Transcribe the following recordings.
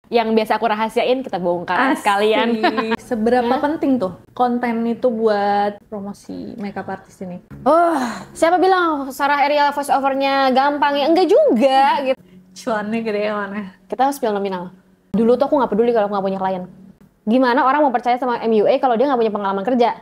Yang biasa aku rahasiain kita bongkar sekalian. Seberapa penting tuh konten itu buat promosi makeup artist ini? Siapa bilang Sarah Ariel voice overnya gampang? Ya enggak juga gitu. Cuannya gede mana? Kita spill nominal. Dulu tuh aku nggak peduli kalau aku nggak punya klien. Gimana orang mau percaya sama MUA kalau dia nggak punya pengalaman kerja?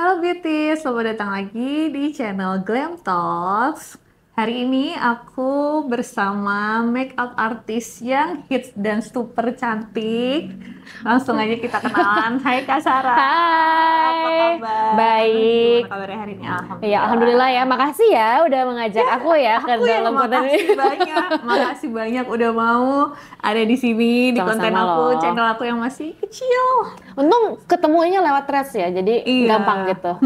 Halo Beauty, selamat datang lagi di channel Glam Talks. Hari ini aku bersama makeup artist yang hits dan super cantik. Langsung aja kita kenalan. Hai Kak Sarah. Hai. Apa kabar? Baik. Gimana kabarnya hari ini? Alhamdulillah. Ya alhamdulillah ya, makasih ya udah mengajak aku ya ke dalam konten ini. Makasih banyak udah mau ada di sini di Sama-sama konten aku, loh. channel aku yang masih kecil. Untung ketemunya lewat threads ya, jadi gampang gitu.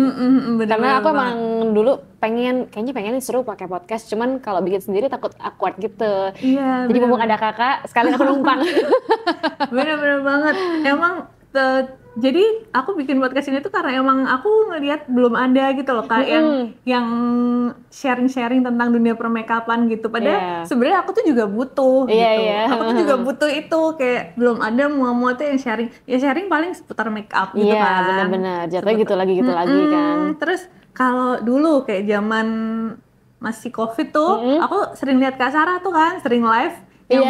Karena aku emang dulu kayaknya seru pakai podcast, cuman kalau bikin sendiri takut awkward gitu. Iya. Jadi mumpung ada kakak, sekalian aku numpang. Bener-bener banget. Emang jadi aku bikin podcast ini tuh karena emang aku ngeliat belum ada gitu loh Kak yang sharing-sharing tentang dunia permakeupan gitu. Padahal sebenarnya aku tuh juga butuh gitu. Aku tuh juga butuh itu, kayak belum ada muat-muat tuh yang sharing. Ya sharing paling seputar makeup gitu kan. Iya, benar-benar. Jatuhnya gitu lagi kan. Terus kalau dulu kayak zaman masih COVID tuh, aku sering lihat Kak Sarah tuh kan, sering live yang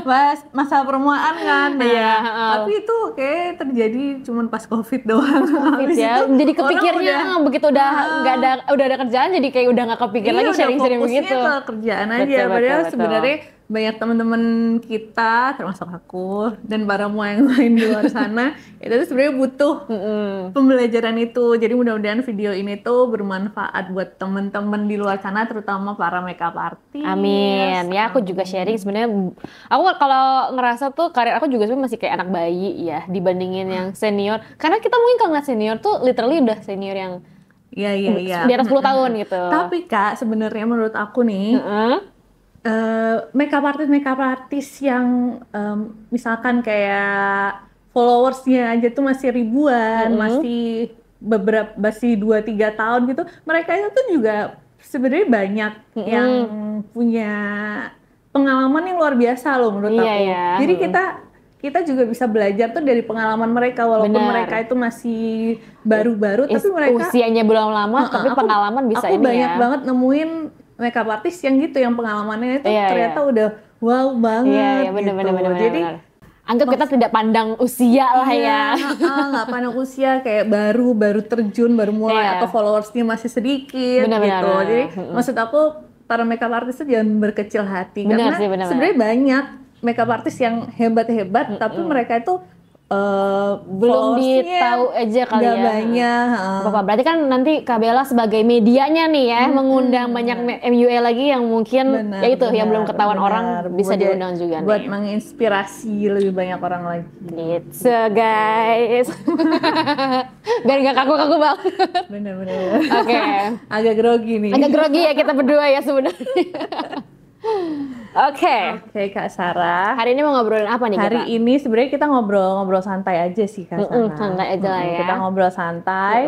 bahas masa permuaan kan. Tapi itu kayak terjadi cuman pas COVID doang. Ya, jadi kepikirnya begitu udah ada kerjaan, jadi kayak udah nggak kepikir lagi sharing-sharing begitu. Fokusnya ke kerjaan aja. Padahal sebenarnya banyak teman-teman kita, termasuk aku dan para mua yang lain di luar sana, itu tuh sebenarnya butuh pembelajaran itu. Jadi mudah-mudahan video ini tuh bermanfaat buat teman-teman di luar sana, terutama para makeup artist. Amin. Ya aku juga sharing sebenarnya. Aku kalau ngerasa tuh karir aku juga sebenarnya masih kayak anak bayi ya dibandingin yang senior. Karena kita mungkin kalau nggak senior tuh literally udah senior yang Iya. di atas 10 tahun gitu. Tapi Kak, sebenarnya menurut aku nih, makeup artist yang misalkan kayak followersnya aja tuh masih ribuan, masih 2-3 tahun gitu, mereka itu tuh juga sebenarnya banyak yang punya pengalaman yang luar biasa loh menurut aku. Jadi kita juga bisa belajar tuh dari pengalaman mereka, walaupun mereka itu masih baru-baru, tapi mereka usianya belum lama, tapi pengalaman bisa aku ini banyak ya. banget nemuin makeup artist yang gitu, yang pengalamannya itu ternyata udah wow banget gitu. Jadi anggap kita tidak pandang usia lah ya. Nggak pandang usia, kayak baru terjun, baru mulai, atau followersnya masih sedikit gitu. Jadi maksud aku para makeup artist itu jangan berkecil hati, karena sebenarnya banyak makeup artist yang hebat-hebat, tapi mereka itu belum ditahu aja kali ya. Banyak. Berarti kan nanti Kak Bella sebagai medianya nih ya, mengundang banyak MUA lagi yang mungkin yang belum ketahuan orang bisa diundang juga nih. Buat menginspirasi lebih banyak orang lagi. Gitu guys. Biar gak kaku-kaku banget. Bener-bener. Oke. Agak grogi nih. Agak grogi ya kita berdua ya sebenarnya. Oke, Kak Sarah. Hari ini mau ngobrolin apa nih kita? Hari ini sebenarnya kita ngobrol santai aja sih Kak Sarah. Santai aja lah ya. Kita ngobrol santai.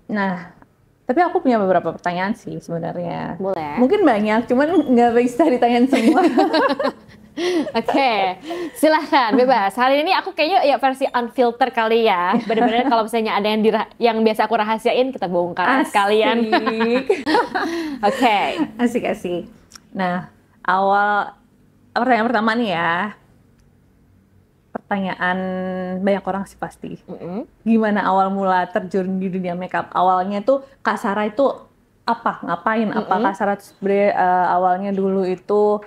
Nah, tapi aku punya beberapa pertanyaan sih sebenarnya. Boleh. Mungkin banyak, cuman nggak bisa ditanyain semua. Oke, silahkan bebas. Hari ini aku kayaknya ya versi unfilter kali ya. Bener-bener kalau misalnya ada yang biasa aku rahasiain, kita bongkar sekalian. Oke. Asik. Nah, pertanyaan pertama nih ya. Pertanyaan banyak orang sih pasti. Gimana awal mula terjun di dunia makeup? Awalnya tuh Kak Sarah itu apa? Ngapain? Apa Kak Sarah sebenarnya awalnya dulu itu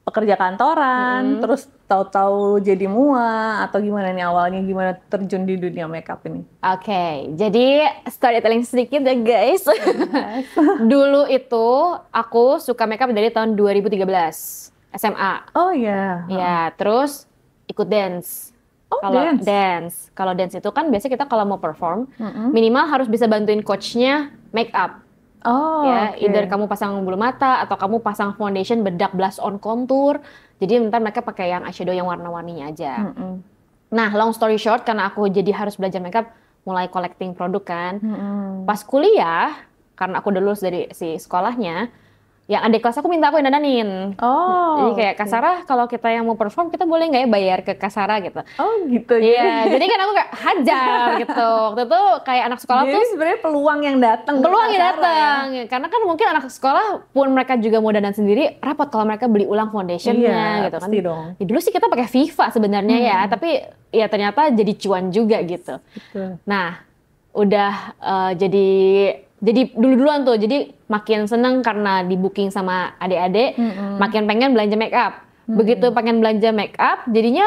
pekerja kantoran, terus tahu-tahu jadi mua, atau gimana nih awalnya, gimana terjun di dunia makeup ini? Oke, jadi storytelling sedikit ya guys. Dulu itu aku suka makeup dari tahun 2013 SMA. Oh iya. Ya, terus ikut dance. Kalau dance itu kan biasanya kita kalau mau perform, minimal harus bisa bantuin coachnya make up. Either kamu pasang bulu mata atau kamu pasang foundation, bedak, blush on, contour. Jadi ntar mereka pakai yang eyeshadow yang warna-warninya aja. Nah, long story short, karena aku jadi harus belajar makeup, mulai collecting produk kan. Pas kuliah, karena aku udah lulus dari si sekolahnya, yang adik kelas aku minta aku yang dandanin. Jadi kayak Kak Sarah, kalau kita yang mau perform, kita boleh nggak ya bayar ke Kak Sarah gitu? Oh gitu. Iya, jadi kan aku kayak hajar gitu. Waktu itu kayak anak sekolah jadi tuh. Jadi sebenarnya peluang yang datang. Peluang yang datang. Ya? Karena kan mungkin anak sekolah pun mereka juga mau dandan sendiri, repot kalau mereka beli ulang foundationnya gitu kan. Pasti dong. Ya, dulu sih kita pakai Viva sebenarnya ya, tapi ya ternyata jadi cuan juga gitu. Betul. Nah, udah jadi dulu-duluan tuh, jadi makin seneng karena di booking sama adik-adik, makin pengen belanja make up. Begitu pengen belanja make up, jadinya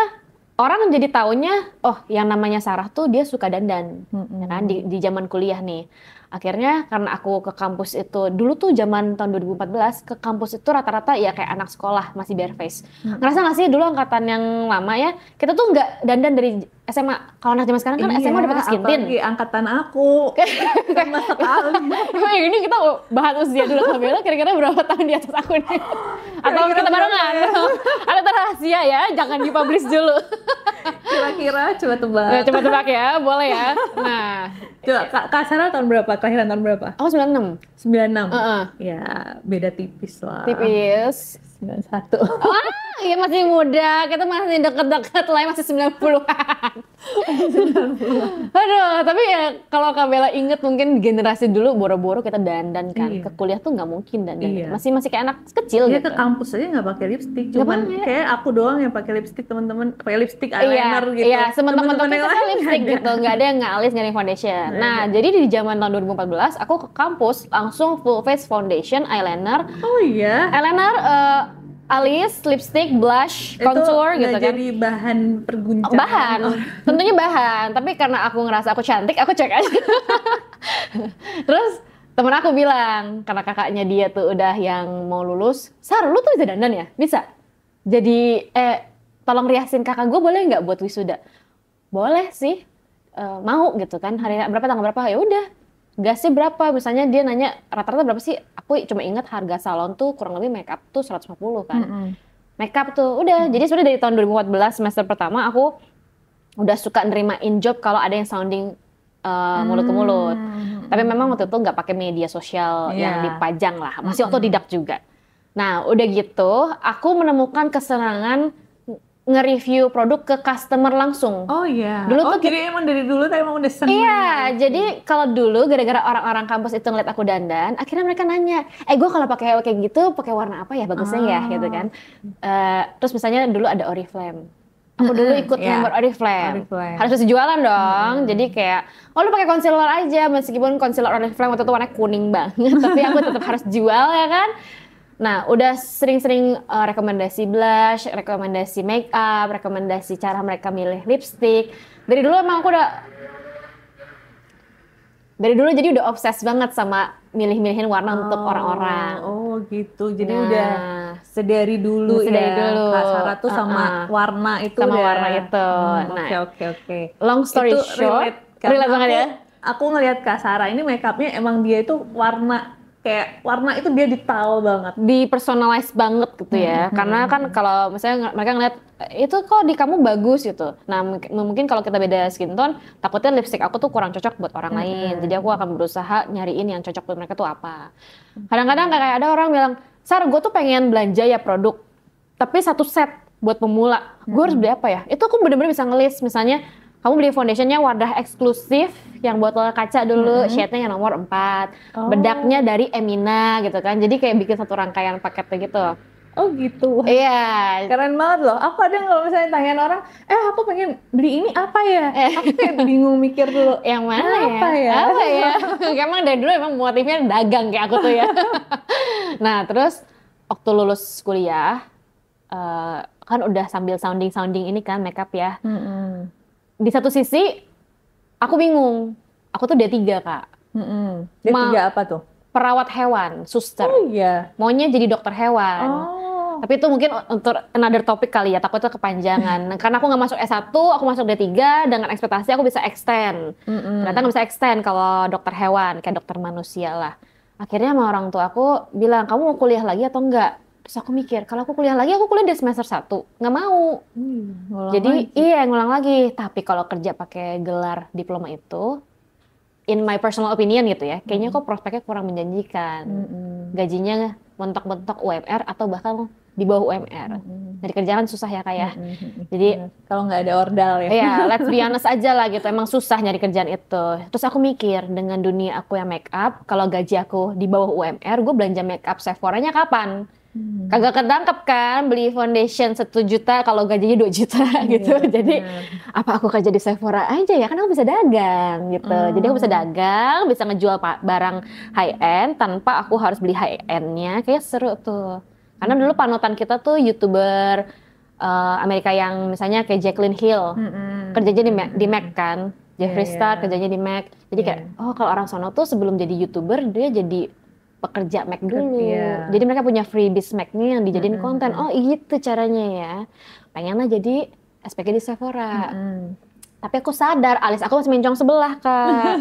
orang jadi taunya, oh yang namanya Sarah tuh dia suka dandan, ya kan, di zaman kuliah nih. Akhirnya karena aku ke kampus itu, dulu tuh zaman tahun 2014, ke kampus itu rata-rata ya kayak anak sekolah, masih bare face. Ngerasa nggak sih dulu angkatan yang lama ya, kita tuh nggak dandan dari SMA. Kalau anak zaman sekarang kan SMA udah pakai skin tint. Apalagi angkatan aku, sama sekali. Ini kita bahas usia dulu Kak Bella, kira-kira berapa tahun di atas aku nih? Atau kita barengan? Ada rahasia ya, jangan dipublish dulu. Kira-kira coba tebak. Coba tebak ya, boleh ya. Nah, coba Kak Sarah tahun berapa? Kelahiran tahun berapa? Aku 96. 96? Ya, beda tipis lah. Tipis. 91. Iya masih muda, kita masih deket-deket lah, masih 90-an. Aduh, tapi ya kalau Kak Bella inget mungkin generasi dulu boro-boro kita dandan kan. Ke kuliah tuh nggak mungkin dandan. Masih kayak anak kecil gitu. Ke kampus aja nggak pakai lipstik, cuman kayak aku doang yang pakai lipstik, teman-teman pakai lipstik eyeliner gitu. Iya, teman-teman kita pakai lipstik gitu, nggak ada yang ngalis, nggak ada yang foundation. Nah, jadi di zaman tahun 2014 aku ke kampus langsung full face foundation, eyeliner. Oh iya. Eyeliner, alis, lipstick, blush, contour gitu kan. Jadi bahan perguncangan. Bahan, tentunya bahan. Tapi karena aku ngerasa aku cantik, aku cek aja. Terus temen aku bilang, karena kakaknya dia tuh udah yang mau lulus, Sar, lu tuh bisa dandan ya? Bisa? Jadi, tolong riasin kakak gue boleh nggak buat wisuda? Boleh sih, mau gitu kan. Hari berapa, tanggal berapa? Ya udah. Gasnya berapa? Misalnya dia nanya rata-rata berapa sih? Aku cuma ingat harga salon tuh kurang lebih make up tuh 150 kan. Make up tuh udah. Jadi sebenarnya dari tahun 2014 semester pertama aku udah suka nerimain job kalau ada yang sounding mulut ke mulut. Tapi memang waktu itu nggak pakai media sosial yang dipajang lah. Masih otodidak juga. Nah udah gitu aku menemukan kesenangan nge-review produk ke customer langsung. Oh iya. Dulu tuh jadi emang dari dulu tuh emang udah seneng. Iya, jadi kalau dulu gara-gara orang-orang kampus itu ngeliat aku dandan, akhirnya mereka nanya, gue kalau pakai kayak gitu pakai warna apa ya bagusnya ya gitu kan. Terus misalnya dulu ada Oriflame. Aku dulu ikut member Oriflame. Harus bisa jualan dong. Jadi kayak, lu pakai concealer aja, meskipun concealer Oriflame waktu itu warnanya kuning banget, tapi aku tetap harus jual ya kan. Nah, udah sering-sering rekomendasi blush, rekomendasi make up, rekomendasi cara mereka milih lipstick. Dari dulu emang aku jadi udah obses banget sama milih-milihin warna untuk orang-orang. Oh gitu, jadi udah sedari dulu Kak Sarah tuh sama warna itu. Sama warna itu. Oke. Long story short, relate banget ya. Aku ngelihat Kak Sarah ini make upnya emang dia itu warna itu dia detail banget, di-personalize banget gitu ya. Karena kan kalau misalnya mereka ngeliat itu kok di kamu bagus gitu. Nah mungkin kalau kita beda skin tone, takutnya lipstick aku tuh kurang cocok buat orang lain. Jadi aku akan berusaha nyariin yang cocok buat mereka tuh apa. Kadang-kadang kayak ada orang bilang, Sar, gue tuh pengen belanja ya produk, tapi satu set buat pemula. Gue harus beli apa ya? Itu aku bener-bener bisa ngelis. Misalnya kamu beli foundationnya wadah eksklusif yang botol kaca dulu, shade-nya yang nomor 4, bedaknya dari Emina gitu kan. Jadi kayak bikin satu rangkaian paketnya gitu. Oh gitu. Iya. Keren banget loh. Aku ada kalau misalnya tanyain orang, aku pengen beli ini apa ya? Aku kayak bingung mikir dulu. Yang mana apa ya? Apa ya? Emang dari dulu emang motifnya dagang kayak aku tuh ya. Nah terus waktu lulus kuliah, kan udah sambil sounding ini kan makeup ya. Di satu sisi aku bingung, aku tuh D3 Kak. D3 apa tuh? Perawat hewan, suster. Oh iya. Maunya jadi dokter hewan. Tapi itu mungkin untuk another topik kali ya, takutnya kepanjangan. Karena aku nggak masuk S1, aku masuk D3 dengan ekspektasi aku bisa extend. Ternyata nggak bisa extend kalau dokter hewan, kayak dokter manusia lah. Akhirnya sama orang tua aku bilang, kamu mau kuliah lagi atau enggak? Terus aku mikir, kalau aku kuliah lagi, aku kuliah dari semester 1. Nggak mau. Jadi, ngulang lagi. Tapi kalau kerja pakai gelar diploma itu, in my personal opinion gitu ya, kayaknya kok prospeknya kurang menjanjikan. Gajinya mentok-mentok UMR atau bahkan di bawah UMR. Dari kerjaan susah ya kayak. Jadi kalau nggak ada ordal ya. Iya, let's be honest aja lah gitu. Emang susah nyari kerjaan itu. Terus aku mikir, dengan dunia aku yang make up, kalau gaji aku di bawah UMR, gue belanja make up Sephora-nya kapan? Kagak ketangkep kan beli foundation 1 juta kalau gajinya 2 juta gitu. Jadi apa aku kerja di Sephora aja ya, kan aku bisa dagang gitu. Jadi aku bisa dagang, bisa ngejual barang high end tanpa aku harus beli high end-nya. Kayak seru tuh. Karena dulu panutan kita tuh YouTuber Amerika yang misalnya kayak Jaclyn Hill, kerjanya di MAC kan. Jeffree Star kerjanya di MAC. Jadi kayak kalau orang sono tuh sebelum jadi YouTuber dia jadi pekerja Mac dulu. Jadi mereka punya freebies Mac-nya yang dijadiin konten. Oh itu caranya ya. Pengenlah jadi SPG di Sephora. Tapi aku sadar alis aku masih mencong sebelah, Kak.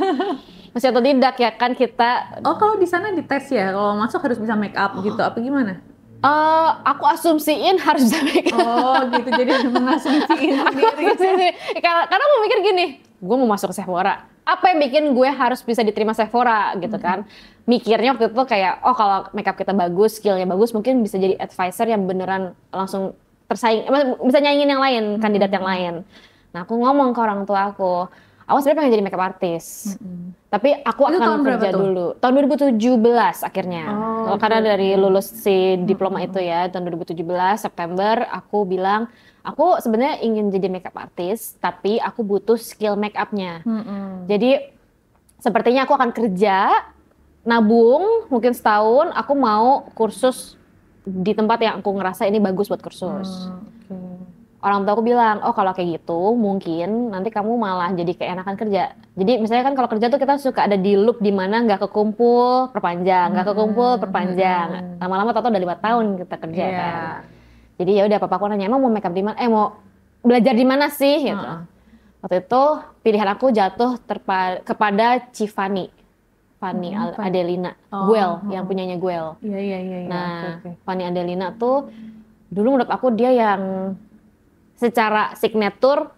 Masih otodidak ya kan kita. Oh kalau di sana dites ya, kalau masuk harus bisa make up gitu, apa gimana? Aku asumsiin harus bisa make up. Oh gitu, jadi mengasumsiin sendiri. Karena aku mikir gini, gue mau masuk ke Sephora. Apa yang bikin gue harus bisa diterima Sephora gitu kan? Mikirnya waktu itu kayak, kalau makeup kita bagus, skillnya bagus, mungkin bisa jadi advisor yang beneran langsung tersaing, bisa nyaingin yang lain, kandidat yang lain. Nah aku ngomong ke orang tua aku sebenarnya pengen jadi makeup artist. Tapi aku akan kerja dulu. Tahun 2017 akhirnya. Karena dari lulus si diploma itu ya, tahun 2017 September aku bilang, aku sebenarnya ingin jadi makeup artist, tapi aku butuh skill makeupnya. Jadi sepertinya aku akan kerja, nabung mungkin setahun, aku mau kursus di tempat yang aku ngerasa ini bagus buat kursus. Orang tua aku bilang, kalau kayak gitu mungkin nanti kamu malah jadi keenakan kerja. Jadi misalnya kan kalau kerja tuh kita suka ada di loop di mana nggak kekumpul, perpanjang, nggak kekumpul, perpanjang. Lama-lama tau udah 5 tahun kita kerja kan. Jadi ya udah papaku nanya, emang mau makeup di mana? Mau belajar di mana sih? Gitu. Waktu itu pilihan aku jatuh kepada Fanny Adelina, Guel, yang punyanya Guel. Iya. Nah, Fanny Adelina tuh dulu menurut aku dia yang secara signature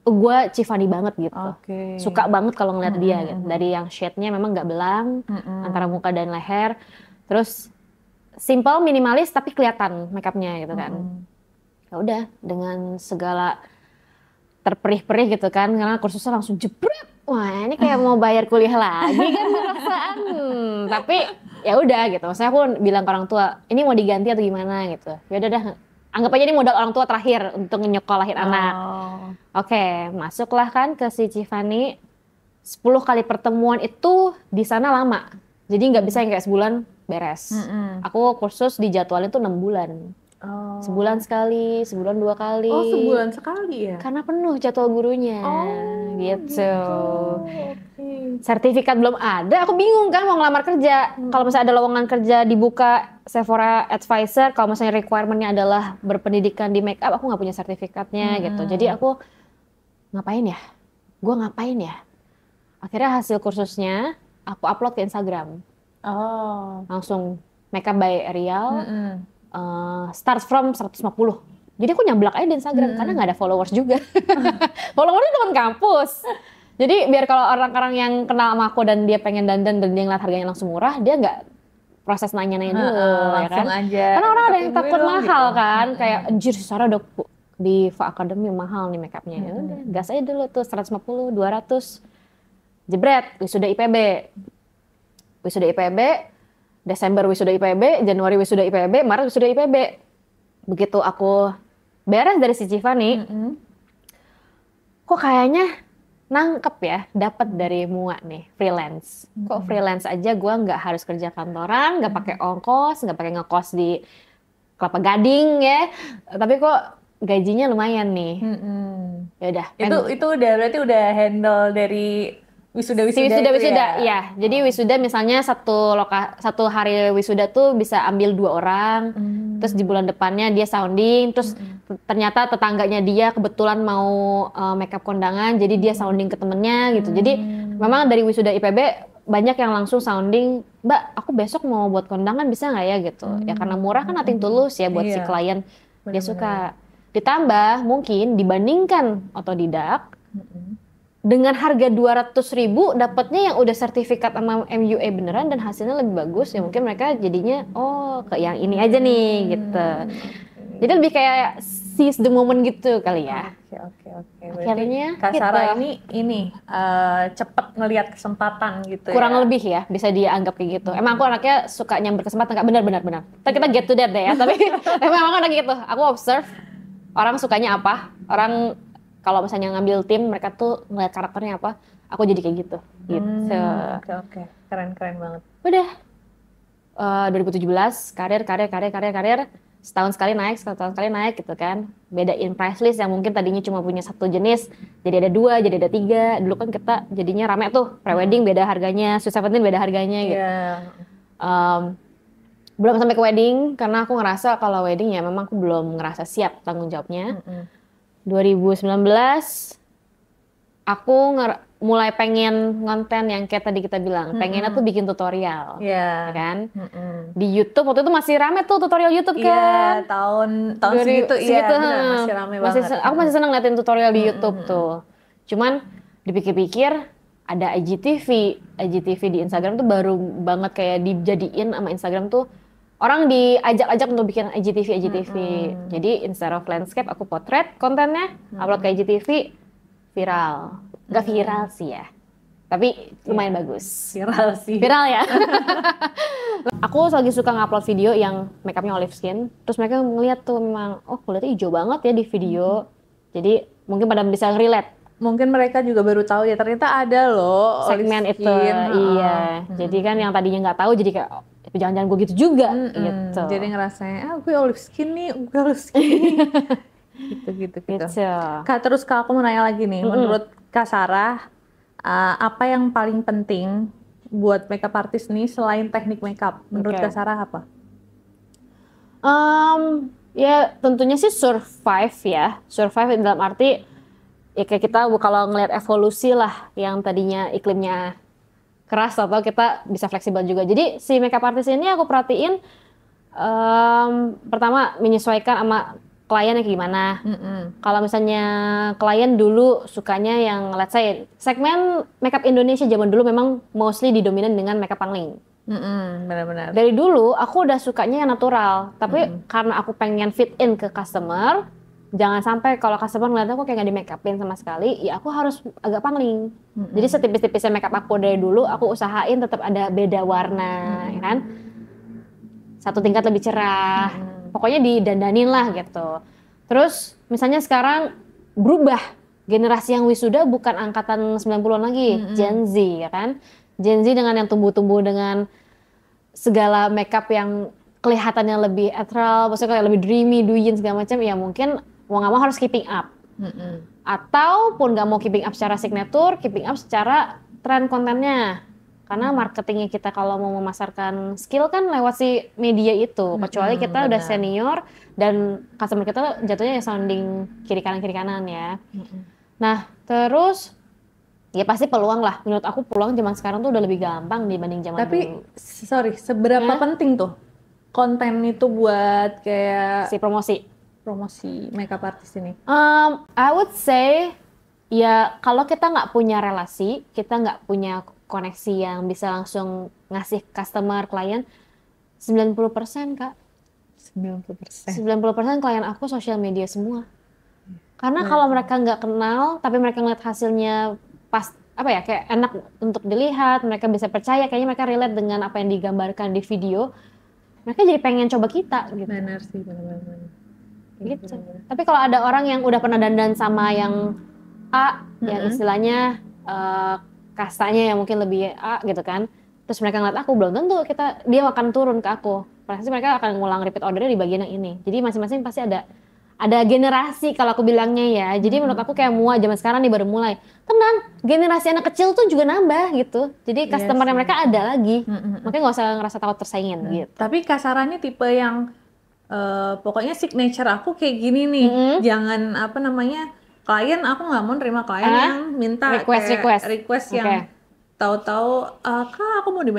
gue Fanny banget gitu. Suka banget kalau ngeliat dia gitu. Dari yang shade-nya memang nggak belang antara muka dan leher. Terus simple, minimalis tapi kelihatan makeupnya gitu kan. Ya udah dengan segala terperih-perih gitu kan, karena kursusnya langsung jebret. Wah ini kayak mau bayar kuliah lagi kan perasaan. Tapi ya udah gitu. Maksudnya aku bilang ke orang tua, ini mau diganti atau gimana gitu. Ya udah dah. Anggap aja ini modal orang tua terakhir untuk nyekolahin anak. Oke, masuklah kan ke si Fanny. 10 kali pertemuan itu di sana lama. Jadi nggak bisa yang kayak sebulan beres. Aku kursus dijadwalin tuh 6 bulan. Sebulan sekali, sebulan 2 kali. Sebulan sekali ya? Karena penuh jadwal gurunya. Gitu. Sertifikat belum ada, aku bingung kan mau ngelamar kerja. Kalau misalnya ada lowongan kerja dibuka Sephora Advisor, kalau misalnya requirement-nya adalah berpendidikan di makeup, aku nggak punya sertifikatnya gitu. Jadi aku ngapain ya? Gue ngapain ya? Akhirnya hasil kursusnya aku upload ke Instagram. Langsung makeup by Ariel. Start from 150. Jadi aku nyablak aja di Instagram karena nggak ada followers juga. Followersnya teman kampus. Jadi biar kalau orang-orang yang kenal sama aku dan dia pengen dandan dan dia ngeliat harganya langsung murah, dia nggak proses nanya-nanya dulu ya kan. Aja. Karena orang ada yang takut mahal gitu. Kan. Kayak anjir Sarah udah di FA Academy mahal nih makeupnya. Ya udah gas aja dulu tuh 150, 200. Jebret, wisuda IPB. Desember wisuda IPB, Januari wisuda IPB, Maret wisuda IPB. Begitu aku beres dari si Fanny, kok kayaknya nangkep ya, dapat dari MUA nih, freelance. Kok freelance aja gue nggak harus kerja kantoran, nggak pakai ongkos, nggak pakai ngekos di Kelapa Gading ya. Tapi kok gajinya lumayan nih. Ya udah. Itu berarti udah handle dari wisuda ya. Jadi wisuda misalnya satu hari wisuda tuh bisa ambil 2 orang. Terus di bulan depannya dia sounding, terus ternyata tetangganya dia kebetulan mau makeup kondangan, jadi dia sounding ke temennya gitu. Jadi memang dari wisuda IPB banyak yang langsung sounding, Mbak, aku besok mau buat kondangan bisa nggak ya gitu. Ya karena murah kan nothing tulus ya buat si klien. Dia suka. Ditambah mungkin dibandingkan otodidak, dengan harga 200.000 dapatnya yang udah sertifikat sama MUA beneran dan hasilnya lebih bagus, ya mungkin mereka jadinya ke yang ini aja nih gitu. Jadi lebih kayak seize the moment gitu kali ya. Oke. Akhirnya Kak Sarah ini cepet ngelihat kesempatan gitu. Kurang lebih ya bisa dianggap kayak gitu. Emang aku anaknya suka nyamber kesempatan, nggak benar. Ntar kita get to that deh ya. Tapi emang aku anaknya gitu. Aku observe orang sukanya apa, orang kalau misalnya ngambil tim, mereka tuh ngeliat karakternya apa, aku jadi kayak gitu. Oke. Keren banget. Udah. 2017, karir. Setahun sekali naik gitu kan. Bedain price list yang mungkin tadinya cuma punya satu jenis, jadi ada 2, jadi ada 3. Dulu kan kita jadinya rame tuh, pre-wedding beda harganya, Sweet 17 beda harganya gitu. Belum sampai ke wedding, karena aku ngerasa kalau wedding ya memang aku belum ngerasa siap tanggung jawabnya. 2019 aku mulai pengen konten yang kayak tadi kita bilang, pengennya tuh bikin tutorial, ya kan? Di YouTube waktu itu masih rame tuh tutorial YouTube kan? Tahun segitu masih rame banget. Aku masih seneng ngeliatin tutorial di YouTube tuh. Cuman dipikir-pikir ada IGTV di Instagram tuh baru banget kayak dijadiin sama Instagram tuh. Orang diajak-ajak untuk bikin IGTV. Jadi instead of landscape, aku potret kontennya, upload ke IGTV, viral. Gak viral sih ya, tapi lumayan bagus. Viral ya. Aku lagi suka ngupload video yang makeupnya olive skin, terus mereka ngeliat tuh memang, kulitnya hijau banget ya di video. Jadi mungkin pada bisa relate. Mungkin mereka juga baru tahu ya ternyata ada loh segmen itu. Iya. Jadi kan yang tadinya nggak tahu jadi kayak jangan-jangan gue gitu juga gitu. Jadi ngerasanya gue olive skin nih. gitu. Kak, terus Kak, aku mau nanya lagi nih. Menurut Kak Sarah, apa yang paling penting buat makeup artist nih selain teknik makeup? Menurut Kak Sarah apa? Ya tentunya sih survive ya. Survive dalam arti ya kayak kita kalau ngelihat evolusi lah, yang tadinya iklimnya keras atau kita bisa fleksibel juga. Jadi si makeup artist ini aku perhatiin pertama menyesuaikan sama kliennya gimana. Kalau misalnya klien dulu sukanya yang let's say segmen makeup Indonesia zaman dulu memang mostly didominan dengan makeup pangling. Benar-benar. Dari dulu aku udah sukanya yang natural, tapi karena aku pengen fit in ke customer, jangan sampai kalau customer ngeliat aku kayak nggak di make upin sama sekali, ya aku harus agak pangling. Jadi setipis-tipisnya make up aku dari dulu, aku usahain tetap ada beda warna, ya kan? Satu tingkat lebih cerah. Pokoknya didandanin lah gitu. Terus misalnya sekarang berubah, generasi yang wisuda bukan angkatan 90-an lagi, Gen Z ya kan? Gen Z dengan yang tumbuh-tumbuh dengan segala makeup yang kelihatannya lebih ethereal, maksudnya kayak lebih dreamy, duyin segala macam, ya mungkin mau nggak mau harus keeping up. Ataupun nggak mau keeping up secara signature, keeping up secara tren kontennya. Karena marketingnya kita kalau mau memasarkan skill kan lewat si media itu. Kecuali kita udah senior dan customer kita jatuhnya ya sounding kiri kanan ya. Nah terus ya pasti peluang lah. Menurut aku peluang zaman sekarang tuh udah lebih gampang dibanding zaman dulu. Tapi seberapa penting tuh konten itu buat kayak si promosi makeup artist ini? I would say ya kalau kita nggak punya relasi, kita nggak punya koneksi yang bisa langsung ngasih customer klien, 90% Kak. 90% klien aku sosial media semua. Karena kalau mereka nggak kenal, tapi mereka ngeliat hasilnya pas kayak enak untuk dilihat, mereka bisa percaya, kayaknya mereka relate dengan apa yang digambarkan di video, mereka jadi pengen coba kita gitu. Benar sih, benar-benar. Gitu. Tapi kalau ada orang yang udah pernah dandan sama yang A, yang istilahnya kastanya yang mungkin lebih A gitu kan, terus mereka ngeliat aku, belum tentu dia akan turun ke aku. Pasti mereka akan ngulang repeat ordernya di bagian yang ini. Jadi masing-masing pasti ada generasi kalau aku bilangnya ya. Jadi menurut aku kayak MUA zaman sekarang nih baru mulai. Tenang, generasi anak kecil tuh juga nambah gitu. Jadi customer mereka ada lagi. Makanya nggak usah ngerasa takut tersaingin gitu. Tapi Kak Sarah ini tipe yang pokoknya signature aku kayak gini nih. Jangan klien, aku nggak mau nerima klien yang minta request yang tahu-tahu kak aku mau di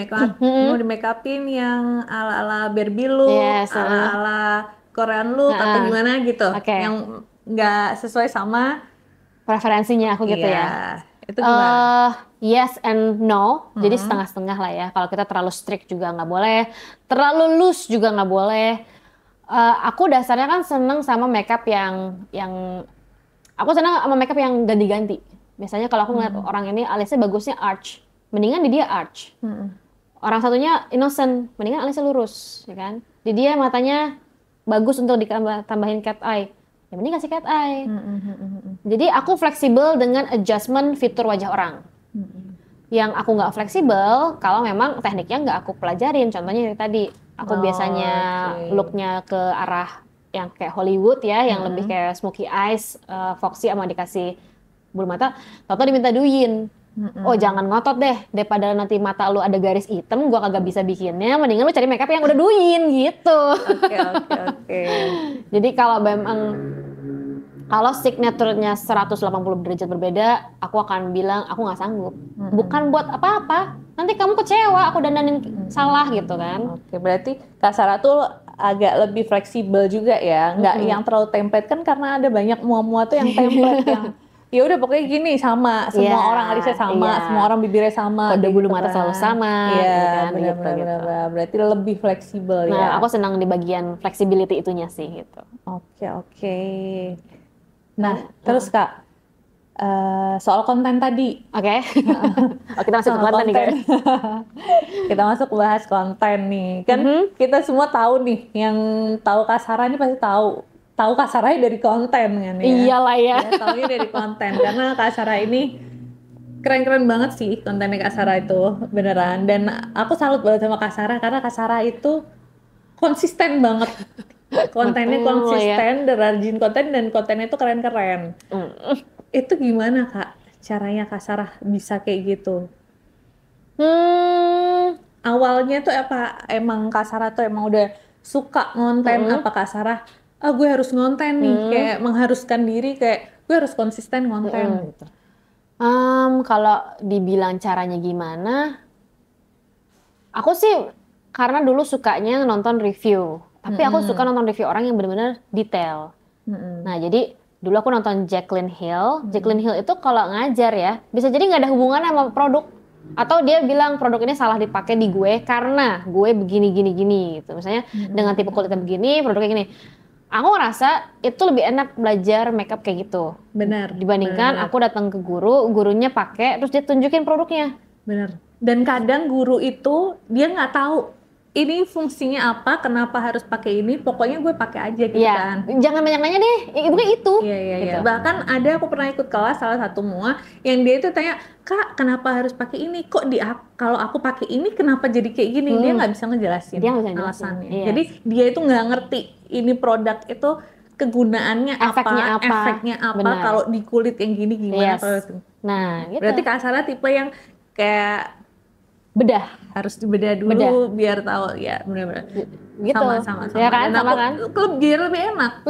make upin yang ala-ala Barbie look, Yes, ala-ala Korean look atau gimana gitu, yang nggak sesuai sama preferensinya aku gitu ya. Itu gimana? Yes and no, jadi setengah-setengah lah ya. Kalau kita terlalu strict juga nggak boleh, terlalu loose juga nggak boleh. Aku dasarnya kan seneng sama makeup yang aku senang sama makeup yang ganti-ganti. Biasanya kalau aku ngeliat orang ini alisnya bagusnya arch, mendingan di dia arch. Orang satunya innocent, mendingan alisnya lurus, ya kan? Di dia matanya bagus untuk ditambahin cat eye, ya mending kasih cat eye. Jadi aku fleksibel dengan adjustment fitur wajah orang. Yang aku nggak fleksibel kalau memang tekniknya nggak aku pelajarin. Contohnya tadi, aku biasanya looknya ke arah yang kayak Hollywood ya, yang lebih kayak smoky eyes, foxy sama dikasih bulu mata, tau-tau diminta duin. Oh jangan ngotot deh, daripada nanti mata lu ada garis hitam, gua kagak bisa bikinnya, mendingan lu cari makeup yang udah duin gitu. Oke. Jadi kalau memang signaturenya 180 derajat berbeda, aku akan bilang aku nggak sanggup. Bukan buat apa-apa, nanti kamu kecewa aku dandanin salah gitu kan. Oke, berarti Kak Sarah tuh agak lebih fleksibel juga ya, nggak yang terlalu template kan, karena ada banyak mua-mua tuh yang template yang ya udah pokoknya gini sama, semua orang alisnya sama, semua orang bibirnya sama, kode bulu mata selalu sama, kan, benar. Berarti lebih fleksibel ya. Nah, aku senang di bagian flexibility itunya sih gitu. Oke. Nah, terus Kak, soal konten tadi. Oke. Kita masuk ke konten nih guys. Kita masuk bahas konten nih. Kan kita semua tahu nih, yang tahu Kak Sarah ini pasti tahu Kak Sarah dari konten kan ya. Iyalah ya. Taunya dari konten, karena Kak Sarah ini keren-keren banget sih kontennya Kak Sarah itu, beneran. Dan aku salut banget sama Kak Sarah, karena Kak Sarah itu konsisten banget. Kontennya konsisten, rajin konten, dan kontennya itu keren-keren. Itu gimana Kak caranya Kak Sarah bisa kayak gitu? Awalnya tuh apa emang Kak Sarah tuh emang udah suka ngonten, apa Kak Sarah gue harus ngonten nih, kayak mengharuskan diri kayak gue harus konsisten ngonten gitu? Kalau dibilang caranya gimana, aku sih karena dulu sukanya nonton review, tapi aku suka nonton review orang yang benar-benar detail. Nah jadi dulu aku nonton Jaclyn Hill. Jaclyn Hill itu kalau ngajar ya, bisa jadi nggak ada hubungan sama produk, atau dia bilang produk ini salah dipakai di gue karena gue begini gitu. Misalnya dengan tipe kulitnya begini, produknya gini. Aku ngerasa itu lebih enak belajar makeup kayak gitu. Benar. Dibandingkan aku datang ke gurunya pakai, terus dia tunjukin produknya. Benar. Dan kadang guru itu dia nggak tahu ini fungsinya apa, kenapa harus pakai ini, pokoknya gue pakai aja gitu kan. Jangan banyak nanya deh, bukan itu. Iya. Gitu. Bahkan ada aku pernah ikut kelas salah satu mua yang dia itu tanya, Kak kenapa harus pakai ini, kok kalau aku pakai ini kenapa jadi kayak gini. Dia nggak bisa ngejelasin alasannya. Yes. Jadi dia itu nggak ngerti ini produk itu kegunaannya efeknya apa kalau di kulit yang gini gimana. Yes. Nah gitu. Berarti Kak Sarah tipe yang kayak harus dibedah dulu biar tahu ya, benar-benar gitu. Sama ya kan, sama kan, biar lebih enak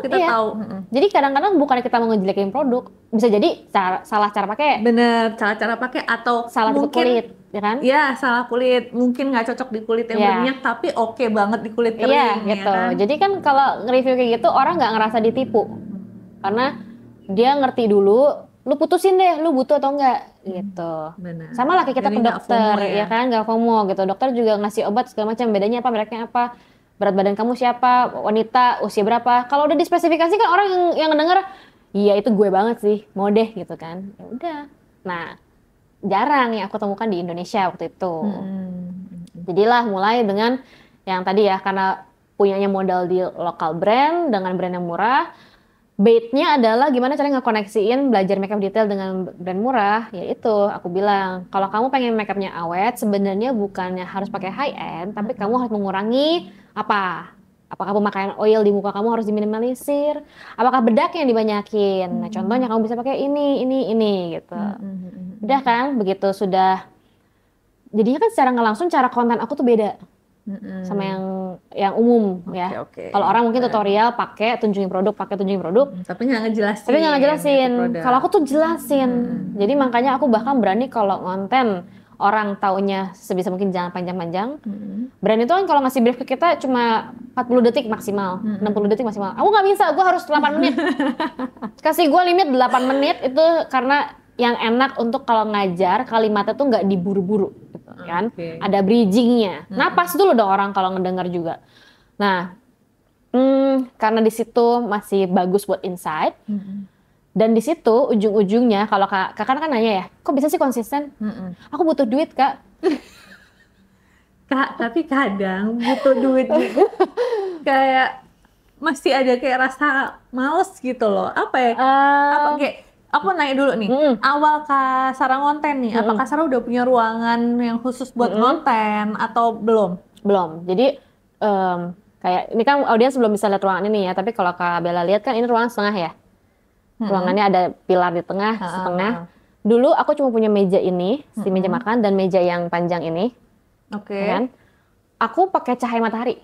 kita tahu. Jadi kadang-kadang bukan kita mau ngejelekin produk, bisa jadi salah cara pakai. Bener, salah cara pakai atau salah mungkin kulit, ya kan? Ya salah kulit, mungkin nggak cocok di kulit yang berminyak, tapi oke banget di kulit kering. Gitu. Ya kan? Jadi kan kalau nge-review kayak gitu orang nggak ngerasa ditipu, karena dia ngerti dulu. Lu putusin deh, lu butuh atau enggak gitu. Benar. Sama lah kayak kita ke dokter, ya kan, nggak FOMO gitu. Dokter juga ngasih obat segala macam, bedanya apa, mereknya apa, berat badan kamu siapa, wanita, usia berapa. Kalau udah dispesifikasi kan orang yang denger, iya itu gue banget sih, mau deh gitu kan. Ya udah. Nah, jarang yang aku temukan di Indonesia waktu itu. Jadilah mulai dengan yang tadi ya, karena punyanya modal di lokal brand dengan brand yang murah. Bait-nya adalah gimana caranya ngekoneksiin belajar makeup detail dengan brand murah. Yaitu aku bilang, kalau kamu pengen makeupnya awet, sebenarnya bukannya harus pakai high end, tapi kamu harus mengurangi apa? Apakah pemakaian oil di muka kamu harus diminimalisir? Apakah bedak yang dibanyakin? Nah, contohnya kamu bisa pakai ini gitu. Udah kan, begitu sudah. Jadinya kan secara nggak langsung cara konten aku tuh beda sama yang yang umum ya. Kalau orang mungkin tutorial pakai tunjukin produk, Tapi nggak ngejelasin. Kalau aku tuh jelasin. Jadi makanya aku bahkan berani kalau konten orang taunya sebisa mungkin jangan panjang-panjang. Brand itu kan kalau ngasih brief ke kita cuma 40 detik maksimal, 60 detik maksimal. Aku nggak bisa, gue harus 8 menit. Kasih gue limit 8 menit itu karena yang enak untuk kalau ngajar kalimatnya tuh nggak diburu-buru gitu kan. Ada bridgingnya. Napas dulu dong orang kalau ngedengar juga. Nah, karena di situ masih bagus buat insight. Dan di situ ujung-ujungnya kalau kakak kan nanya ya, kok bisa sih konsisten? Aku butuh duit kak. Kak, tapi kadang butuh duit juga. Kayak masih ada kayak rasa males gitu loh. Apa ya? Aku nanya dulu nih, awal Kak Sarah konten nih, apakah Sarah udah punya ruangan yang khusus buat konten atau belum? Belum. Jadi kayak ini kan audiens belum bisa lihat ruangan ini ya, tapi kalau Kak Bella lihat kan ini ruangan setengah ya. Ruangannya ada pilar di tengah, setengah. Dulu aku cuma punya meja ini, si meja makan dan meja yang panjang ini. Kan? Aku pakai cahaya matahari.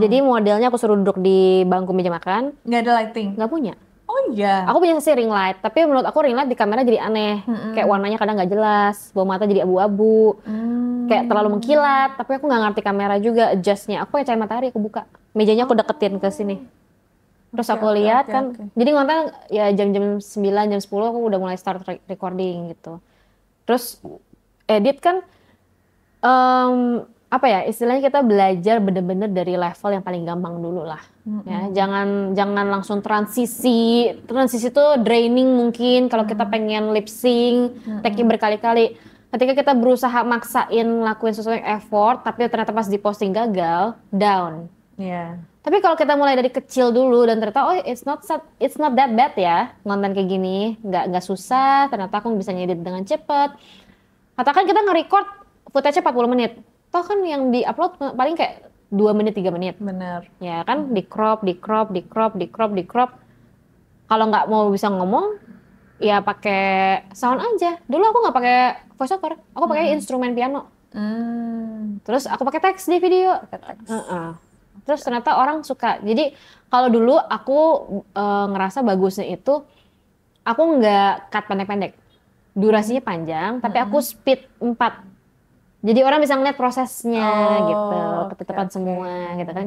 Jadi modelnya aku suruh duduk di bangku meja makan. Nggak ada lighting? Nggak punya. Oh iya. Aku punya sih ring light, tapi menurut aku ring light di kamera jadi aneh. Kayak warnanya kadang nggak jelas, bawah mata jadi abu-abu. Kayak terlalu mengkilat, tapi aku nggak ngerti kamera juga adjustnya. Aku pakai cahaya matahari, aku buka. Mejanya aku deketin ke sini. Terus aku lihat kan, jadi ngonten ya jam-jam 9, jam 10 aku udah mulai start recording gitu. Terus edit kan, apa ya istilahnya kita belajar bener-bener dari level yang paling gampang dulu lah. Ya, jangan langsung transisi itu draining mungkin kalau kita pengen lip sync, take-nya berkali-kali. Ketika kita berusaha maksain lakuin sesuatu yang effort, tapi ternyata pas di posting gagal, down. Tapi kalau kita mulai dari kecil dulu dan ternyata it's not that bad ya konten kayak gini, nggak susah, ternyata aku bisa ngedit dengan cepet. Katakan kita nge-record footage-nya 40 menit, toh kan yang di-upload paling kayak 2 menit 3 menit. Bener. Ya kan di crop. Kalau nggak mau bisa ngomong, ya pakai sound aja. Dulu aku nggak pakai voiceover, aku pakai instrumen piano. Terus aku pakai teks di video. Terus ternyata orang suka. Jadi kalau dulu aku ngerasa bagusnya itu aku nggak cut pendek-pendek. Durasinya panjang, tapi aku speed 4. Jadi orang bisa ngeliat prosesnya gitu, ketutupan semua gitu kan.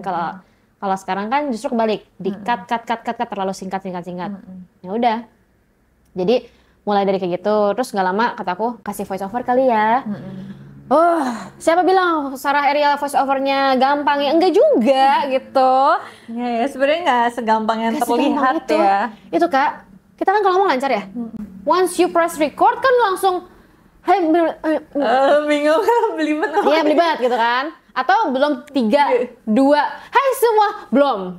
Kalau sekarang kan justru kebalik, di cut terlalu singkat. Ya udah. Jadi mulai dari kayak gitu, terus nggak lama kataku kasih voice over kali ya. Siapa bilang Sarah Ariel voice overnya gampang ya? Enggak juga gitu. Ya sebenarnya nggak segampang yang terlihat itu. Ya. Itu Kak, kita kan kalau ngomong lancar ya. Once you press record kan langsung bingung belibet. Iya belibet gitu kan. Atau belum 3, 2, hai semua,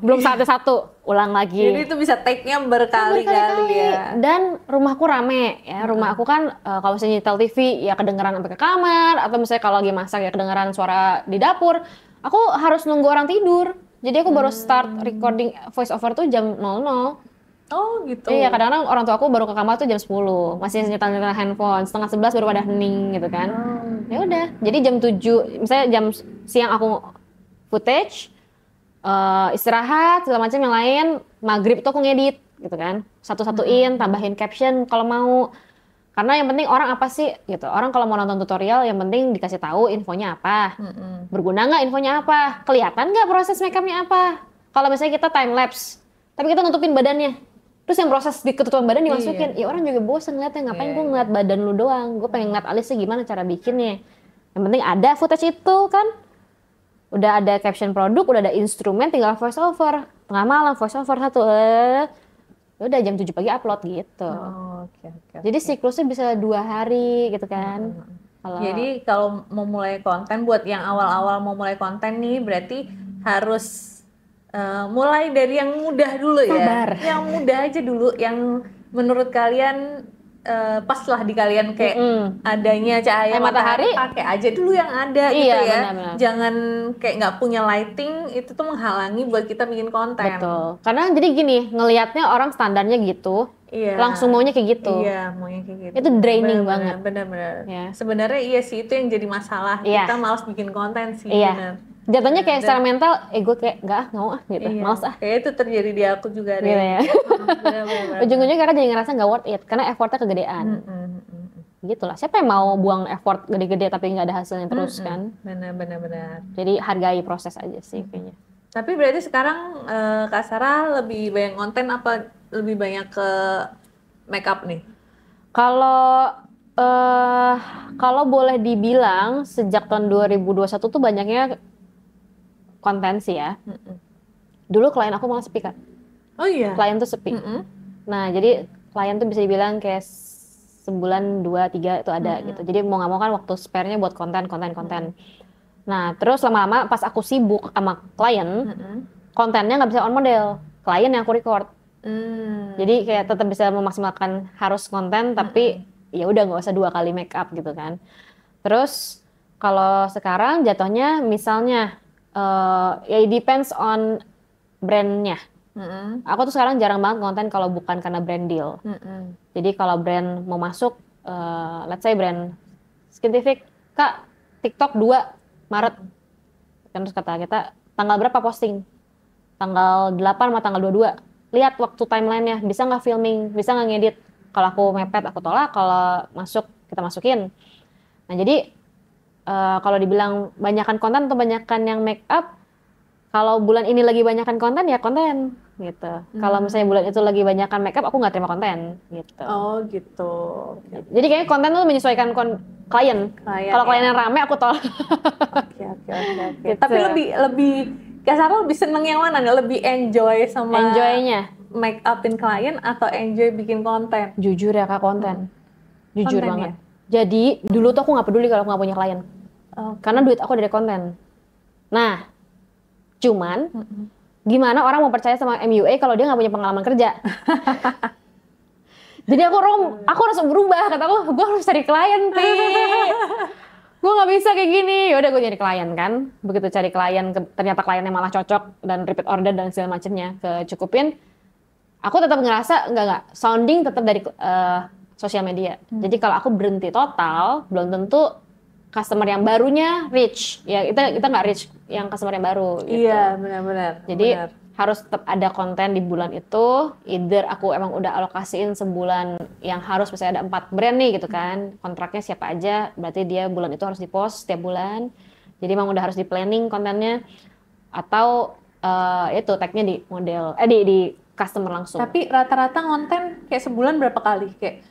belum satu, ulang lagi. Jadi itu bisa take-nya berkali-kali ya. Dan rumahku rame ya, rumah aku kan kalau misalnya nyetel TV ya kedengeran sampai ke kamar, atau misalnya kalau lagi masak ya kedengeran suara di dapur. Aku harus nunggu orang tidur, jadi aku baru start recording voice over tuh jam 00. Oh gitu. Iya, kadang-kadang orang tua aku baru ke kamar tuh jam 10, masih nyetel-nyetel handphone, setengah 11 baru pada hening gitu kan. Ya udah, jadi jam 7, misalnya jam siang aku footage, istirahat, segala macam yang lain, maghrib tuh aku ngedit gitu kan. Satu-satuin, tambahin caption kalau mau. Karena yang penting orang apa sih gitu. Orang kalau mau nonton tutorial yang penting dikasih tahu infonya apa. Berguna nggak infonya apa? Kelihatan nggak proses makeupnya apa? Kalau misalnya kita time lapse, tapi kita nutupin badannya. Terus yang proses di ketutupan badan dimasukin, ya orang juga bosan ngeliatnya, ngapain gue ngeliat badan lu doang, gue pengen ngeliat alisnya gimana cara bikinnya. Yang penting ada footage itu kan, udah ada caption produk, udah ada instrumen, tinggal voice over. Tengah malam voice over satu, udah jam 7 pagi upload gitu. Jadi siklusnya bisa 2 hari gitu kan. Jadi kalau mau mulai konten, buat yang awal-awal mau mulai konten nih, berarti harus mulai dari yang mudah dulu. Sabar. Ya. Yang mudah aja dulu, yang menurut kalian pas lah di kalian kayak adanya cahaya matahari, pakai aja dulu yang ada gitu ya. Benar-benar. Jangan kayak nggak punya lighting, itu tuh menghalangi buat kita bikin konten. Betul. Karena jadi gini, ngelihatnya orang standarnya gitu, langsung maunya kayak gitu. Iya, maunya kayak gitu. Itu draining banget. Bener-bener. Ya. Sebenarnya iya sih, itu yang jadi masalah. Kita malas bikin konten sih. Iya. Jatuhnya kayak secara mental, gue kayak nggak mau gitu, males Kayak itu terjadi di aku juga deh. Gitu ya. Ujung-ujungnya karena jadi ngerasa nggak worth it, karena effortnya kegedean. Gitu lah. Siapa yang mau buang effort gede-gede tapi nggak ada hasilnya terus kan? Benar. Jadi hargai proses aja sih kayaknya. Tapi berarti sekarang Kak Sarah lebih banyak konten apa lebih banyak ke makeup nih? Kalau boleh dibilang sejak tahun 2021 tuh banyaknya konten sih ya. Dulu klien aku malah sepi Kak. Oh iya? Klien tuh sepi. Nah jadi klien tuh bisa dibilang kayak sebulan 2-3 itu ada gitu. Jadi mau nggak mau kan waktu spare-nya buat konten. Nah terus lama-lama pas aku sibuk sama klien, kontennya nggak bisa on model. Klien yang aku record. Jadi kayak tetap bisa memaksimalkan harus konten tapi ya udah nggak usah 2 kali make up gitu kan. Terus kalau sekarang jatuhnya misalnya ya it depends on brandnya. Aku tuh sekarang jarang banget konten kalau bukan karena brand deal. Jadi kalau brand mau masuk, let's say brand Skintific, Kak TikTok 2 Maret. Terus kata kita tanggal berapa posting? Tanggal 8 sama tanggal 22. Lihat waktu timelinenya, bisa nggak filming, bisa nggak ngedit. Kalau aku mepet, aku tolak. Kalau masuk, kita masukin. Nah jadi kalau dibilang banyakan konten atau banyakan yang make up, kalau bulan ini lagi banyakan konten ya konten gitu. Kalau misalnya bulan itu lagi banyakan make up, aku nggak terima konten gitu. Oh gitu. Jadi kayaknya konten tuh menyesuaikan klien. Kalau klien yang rame aku tolak. Oke. Gitu. Tapi lebih Kak Sarah lebih seneng yang mana nih? Lebih enjoy sama enjoy-nya make upin klien atau enjoy bikin konten? Jujur ya Kak, konten. Jujur konten banget. Ya? Jadi dulu tuh aku nggak peduli kalau aku nggak punya klien. Karena duit aku dari konten. Nah, cuman gimana orang mau percaya sama MUA kalau dia nggak punya pengalaman kerja? Jadi aku harus berubah. Kata aku, gue harus cari klien gue nggak bisa kayak gini. Yaudah gue nyari klien kan. Begitu cari klien, ternyata kliennya malah cocok dan repeat order dan segala macamnya kecukupin. Aku tetap ngerasa enggak sounding tetap dari sosial media. Jadi kalau aku berhenti total, belum tentu customer yang barunya reach. Ya kita nggak reach yang customer yang baru. Gitu. Iya benar. Jadi harus tetap ada konten di bulan itu. Either aku emang udah alokasiin sebulan yang harus misalnya ada 4 brand nih gitu kan. Kontraknya siapa aja, berarti dia bulan itu harus di-post setiap bulan. Jadi emang udah harus di planning kontennya. Atau itu tag-nya di model, di customer langsung. Tapi rata-rata konten kayak sebulan berapa kali? Kayak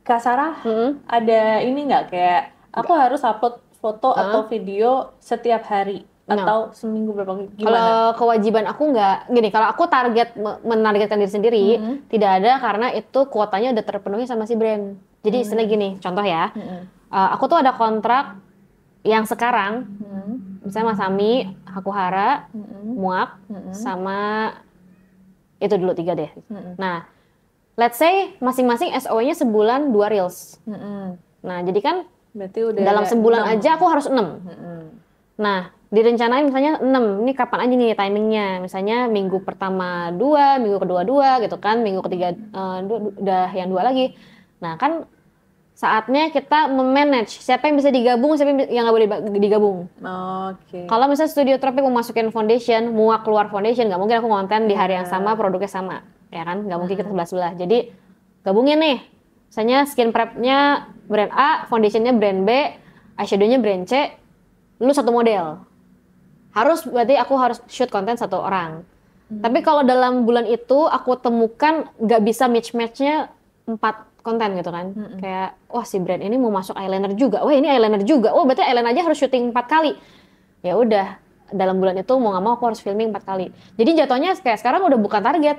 Kak Sarah ada ini nggak kayak aku harus upload foto atau video setiap hari? Atau seminggu berapa gimana? Kalau kewajiban aku nggak gini, kalau aku menargetkan diri sendiri tidak ada karena itu kuotanya udah terpenuhi sama si brand. Jadi istilah gini, contoh ya, aku tuh ada kontrak yang sekarang, misalnya Masami, Hakuhara, Muak, sama itu dulu 3 deh. Nah, let's say masing-masing SOW-nya sebulan 2 reels. Nah, jadi kan berarti udah dalam sebulan aja aku harus 6. Nah, direncanain misalnya 6, ini kapan aja nih timingnya, misalnya minggu pertama 2, minggu kedua 2 gitu kan, minggu ketiga udah yang 2 lagi. Nah kan saatnya kita memanage siapa yang bisa digabung, siapa yang nggak boleh digabung. Kalau misalnya Studio Tropik mau masukin foundation, Muak keluar foundation, nggak mungkin aku konten di hari yang sama, produknya sama, ya kan, nggak mungkin kita sebelah-sebelah. Jadi gabungin nih, misalnya skin prep-nya brand A, foundationnya brand B, eyeshadow-nya brand C, lu satu model. Berarti aku harus shoot konten 1 orang. Tapi kalau dalam bulan itu aku temukan nggak bisa match-matchnya 4 konten gitu kan. Kayak, wah si brand ini mau masuk eyeliner juga. Wah ini eyeliner juga. Wah berarti eyeliner aja harus syuting 4 kali. Ya udah, dalam bulan itu mau nggak mau aku harus filming 4 kali. Jadi jatuhnya kayak sekarang udah bukan target.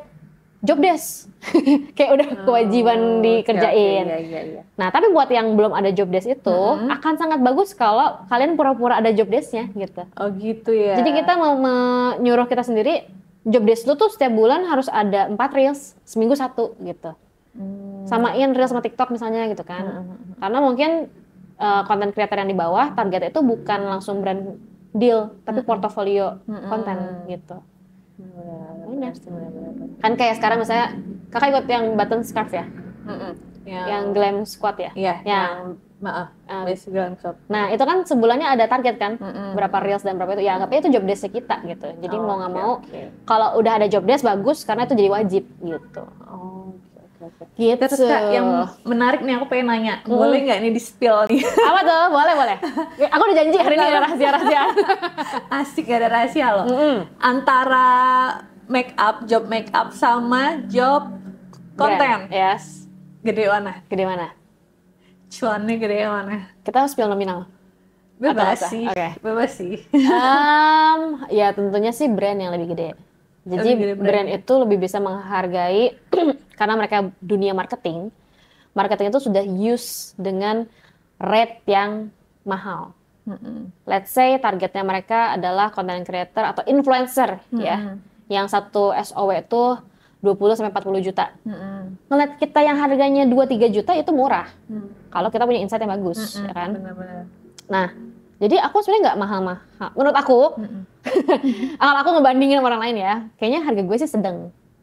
Job desk. Kayak udah kewajiban dikerjain. Iya. Nah, tapi buat yang belum ada job desk itu akan sangat bagus kalau kalian pura-pura ada job desk-nya gitu. Oh gitu ya. Jadi kita mau menyuruh kita sendiri, job desk lu tuh setiap bulan harus ada 4 reels, seminggu 1 gitu. Samain reels sama TikTok misalnya gitu kan. Karena mungkin konten creator yang di bawah target itu bukan langsung brand deal, tapi portofolio konten gitu. Kan kayak sekarang misalnya kakak ikut yang button scarf ya, yang glam squad ya, yang Maaf, Instagram Shop. Nah itu kan sebulannya ada target kan, berapa reels dan berapa itu, ya anggapnya itu job desk kita gitu. Jadi mau nggak mau, kalau udah ada job desk bagus karena itu jadi wajib gitu. Gitu. Terus Kak, yang menarik nih aku pengen nanya, boleh nggak ini di spill nih? Apa tuh? Boleh. Aku udah janji hari ini ada rahasia-rahasia. Asik, gak ada rahasia loh. Antara job make up sama job konten. Yes. Gede mana? Cuannya gede mana? Kita harus spill nominal. Bebas sih. Okay. Bebas sih. Ya tentunya sih brand yang lebih gede. Jadi brand itu lebih bisa menghargai karena mereka dunia marketing. Marketing itu sudah use dengan rate yang mahal. Let's say targetnya mereka adalah content creator atau influencer ya. Yang satu SOW itu 20-40 juta. Ngeliat kita yang harganya 2-3 juta itu murah. Kalau kita punya insight yang bagus, ya kan? Benar-benar. Nah, jadi aku sebenarnya nggak mahal-mahal. Menurut aku, kalau aku ngebandingin sama orang lain ya, kayaknya harga gue sih sedang.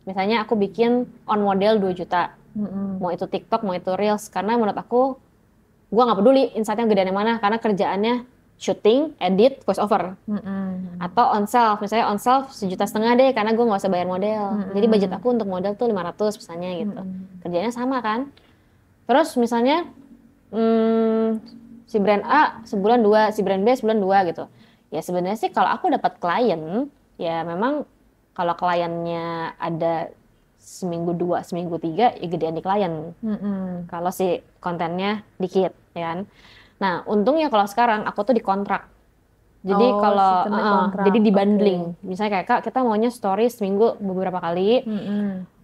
Misalnya aku bikin on model 2 juta. Mau itu TikTok, mau itu Reels. Karena menurut aku, gue nggak peduli insight-nya gedean mana, karena kerjaannya shooting, edit, voice over. Atau on self, misalnya on self 1,5 juta deh, karena gue nggak usah bayar model. Jadi budget aku untuk model tuh 500 misalnya gitu. Kerjanya sama kan. Terus misalnya si brand A sebulan 2, si brand B sebulan 2 gitu. Ya sebenarnya sih kalau aku dapat klien, ya memang kalau kliennya ada seminggu 2, seminggu 3, ya gedean di klien. Kalau si kontennya dikit, ya kan. Nah, untungnya kalau sekarang aku tuh dikontrak. Jadi kalau jadi dibundling. Misalnya kayak Kak, kita maunya story seminggu beberapa kali.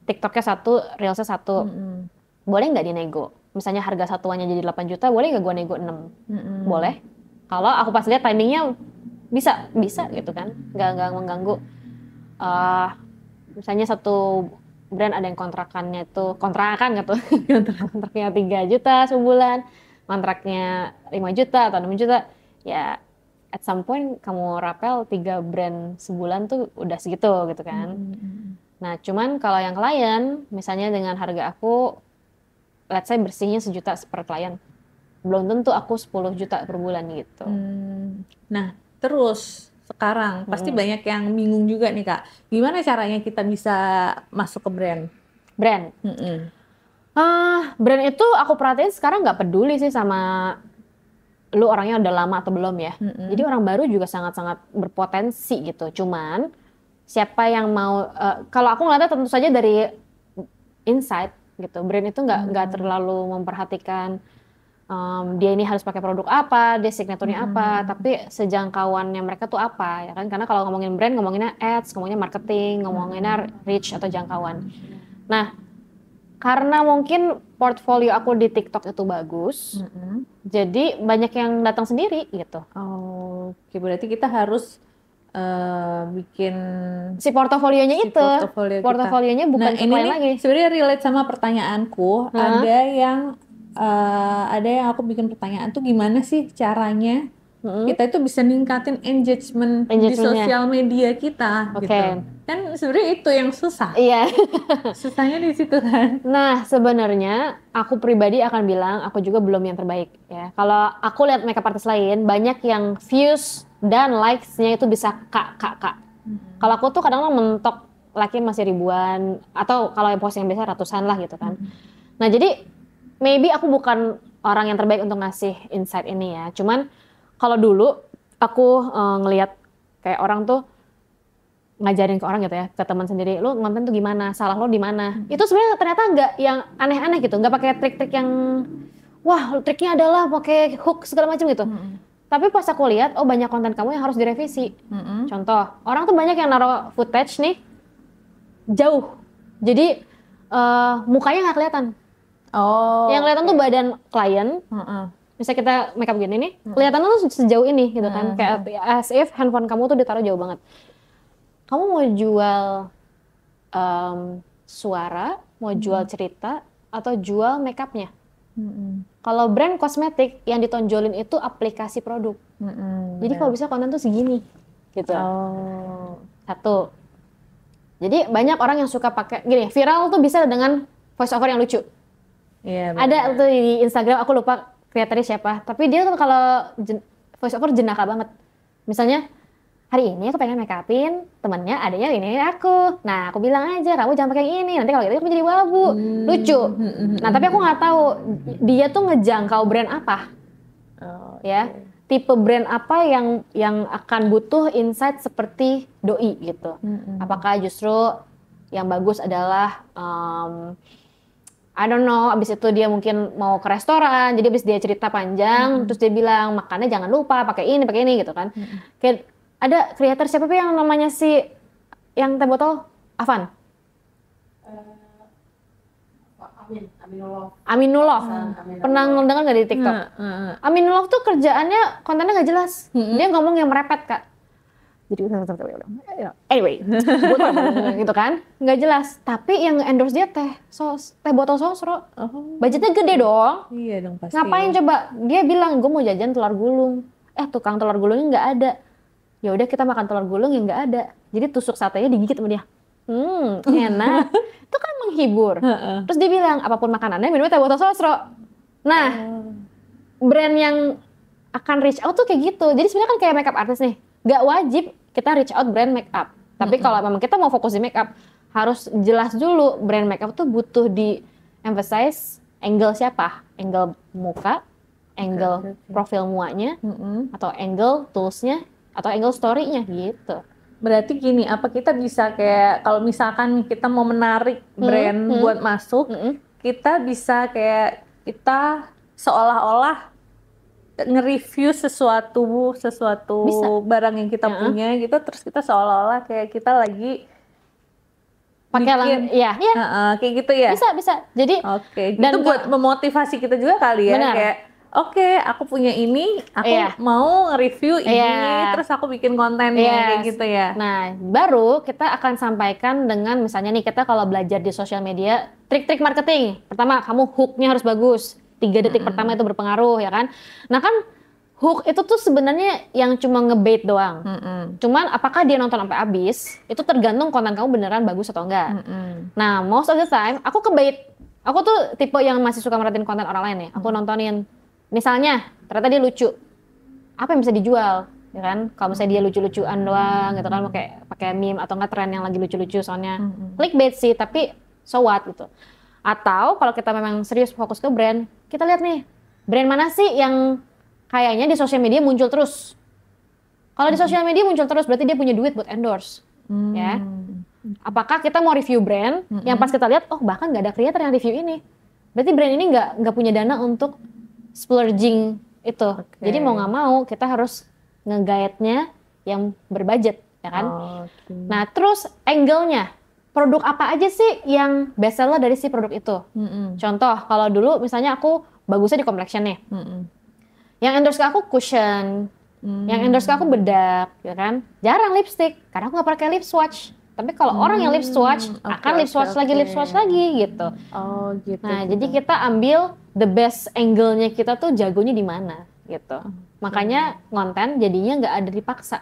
TikToknya 1, Reelsnya 1. Boleh nggak dinego? Misalnya harga satuannya jadi 8 juta, boleh nggak gue nego 6? Boleh. Kalau aku pas lihat timingnya bisa gitu kan. Nggak mengganggu. Misalnya satu brand ada yang kontrakan gitu. Kontraknya 3 juta sebulan. Kontraknya 5 juta atau 6 juta, ya at some point kamu rapel 3 brand sebulan tuh udah segitu gitu kan. Nah cuman kalau yang klien, misalnya dengan harga aku, let's say bersihnya 1 juta per klien, belum tentu aku 10 juta per bulan gitu. Nah terus sekarang pasti banyak yang bingung juga nih Kak, gimana caranya kita bisa masuk ke brand? Brand itu aku perhatiin sekarang nggak peduli sih sama lu orangnya udah lama atau belum ya. Jadi orang baru juga sangat-sangat berpotensi gitu. Cuman siapa yang mau, kalau aku ngeliatnya tentu saja dari insight gitu. Brand itu nggak terlalu memperhatikan dia ini harus pakai produk apa, dia signaturnya apa, tapi sejangkauannya mereka tuh apa ya kan? Karena kalau ngomongin brand, ngomonginnya ads, ngomonginnya marketing, ngomonginnya reach atau jangkauan. Nah, karena mungkin portfolio aku di TikTok itu bagus, jadi banyak yang datang sendiri gitu. Oke, berarti kita harus bikin si portofolionya itu. Portofolionya bukan ini lagi. Sebenarnya relate sama pertanyaanku. Ada yang aku bikin pertanyaan tuh gimana sih caranya kita itu bisa ningkatin engagement di sosial media kita gitu. Kan sebenarnya itu yang susah. Iya. Susahnya di situ kan. Nah, sebenarnya aku pribadi akan bilang aku juga belum yang terbaik ya. Kalau aku lihat makeup artist lain, banyak yang views dan likes-nya itu bisa kak. Kalau aku tuh kadang mentok like-nya masih ribuan, atau kalau yang posting biasa ratusan lah gitu kan. Nah, jadi maybe aku bukan orang yang terbaik untuk ngasih insight ini ya. Cuman kalau dulu aku ngelihat kayak orang tuh ngajarin ke orang gitu ya, ke teman sendiri, lu ngonten tuh gimana, salah lo di mana. Itu sebenarnya ternyata nggak yang aneh-aneh gitu, nggak pakai trik-trik yang wah triknya adalah pakai hook segala macam gitu. Tapi pas aku lihat, oh banyak konten kamu yang harus direvisi. Contoh, orang tuh banyak yang naruh footage nih jauh, jadi mukanya nggak kelihatan. Yang kelihatan tuh badan klien. Misalnya kita makeup gini nih, kelihatan tuh sejauh ini gitu kan, kayak as if handphone kamu tuh ditaruh jauh banget. Kamu mau jual suara, mau jual cerita, atau jual makeupnya? Kalau brand kosmetik yang ditonjolin itu aplikasi produk. Jadi kalau bisa konten tuh segini, gitu. Satu. Jadi banyak orang yang suka pakai gini, viral tuh bisa dengan voice over yang lucu. Ada tuh di Instagram, aku lupa kreatornya siapa. Tapi dia tuh kalau voice over jenaka banget. Misalnya hari ini aku pengen make upin temennya, adanya ini aku. Nah aku bilang aja kamu jangan pakai yang ini. Nanti kalau gitu aku jadi wabu. Lucu. Nah tapi aku nggak tahu dia tuh ngejangkau brand apa. Ya. Tipe brand apa yang akan butuh insight seperti doi gitu. Apakah justru yang bagus adalah I don't know, abis itu dia mungkin mau ke restoran, jadi abis dia cerita panjang, terus dia bilang makannya jangan lupa pakai ini gitu kan. Kayak ada kreator siapa yang namanya si yang teh botol Avan? Aminullah. Pernah dengar nggak di TikTok? Aminullah tuh kerjaannya kontennya nggak jelas. Dia ngomong yang merepet kak. Jadi anyway, gitu kan, nggak jelas. Tapi yang endorse dia teh botol sosro. Budgetnya gede dong. Iya dong pasti. Ngapain coba? Dia bilang gue mau jajan telur gulung. Tukang telur gulungnya nggak ada. Ya udah kita makan telur gulung yang nggak ada. Jadi tusuk satenya digigit sama dia. Enak. Itu kan menghibur. Terus dia bilang apapun makanannya minumnya teh botol sosro. Nah, brand yang akan reach out tuh kayak gitu. Jadi sebenarnya kan kayak makeup artist nih. Gak wajib kita reach out brand makeup. Tapi kalau memang kita mau fokus di makeup, harus jelas dulu brand makeup tuh butuh di emphasize angle siapa? Angle muka, angle profil muanya, atau angle toolsnya, atau angle story-nya gitu. Berarti gini, apa kita bisa kayak kalau misalkan kita mau menarik brand buat masuk, kita bisa kayak kita seolah-olah nge-review sesuatu bisa. Barang yang kita punya gitu, terus kita seolah-olah kayak kita lagi pakai kayak gitu ya. Bisa. Jadi dan itu buat memotivasi kita juga kali ya. Benar. Kayak aku punya ini, aku mau nge-review ini, terus aku bikin kontennya kayak gitu ya. Nah, baru kita akan sampaikan dengan misalnya nih kita kalau belajar di sosial media, trik-trik marketing. Pertama, kamu hook-nya harus bagus. 3 detik pertama itu berpengaruh ya kan. Nah kan hook itu tuh sebenarnya yang cuma ngebait doang. Cuman apakah dia nonton sampai habis, itu tergantung konten kamu beneran bagus atau enggak. Nah most of the time aku kebait. Aku tuh tipe yang masih suka merhatiin konten orang lain ya. Aku nontonin. Misalnya ternyata dia lucu. Apa yang bisa dijual? Ya kan? Kalau misalnya dia lucu-lucuan doang gitu kan, pakai meme atau enggak tren yang lagi lucu-lucu soalnya. Clickbait sih, tapi so what gitu. Atau kalau kita memang serius fokus ke brand, kita lihat nih, brand mana sih yang kayaknya di sosial media muncul terus. Kalau di sosial media muncul terus, berarti dia punya duit buat endorse. Ya. Apakah kita mau review brand, yang pas kita lihat, bahkan nggak ada creator yang review ini. Berarti brand ini nggak punya dana untuk splurging itu. Jadi mau nggak mau, kita harus nge-guide-nya yang berbudget, ya kan? Nah, terus angle-nya. Produk apa aja sih yang best seller dari si produk itu? Contoh, kalau dulu misalnya aku bagusnya di complexion nih. Yang endorse ke aku cushion, yang endorse ke aku bedak, ya kan? Jarang lipstick, karena aku nggak pakai lip swatch. Tapi kalau orang yang lip swatch, akan lip swatch lagi gitu. Gitu. Nah, jadi kita ambil the best angle-nya kita tuh jagonya di mana gitu. Makanya konten jadinya nggak ada dipaksa.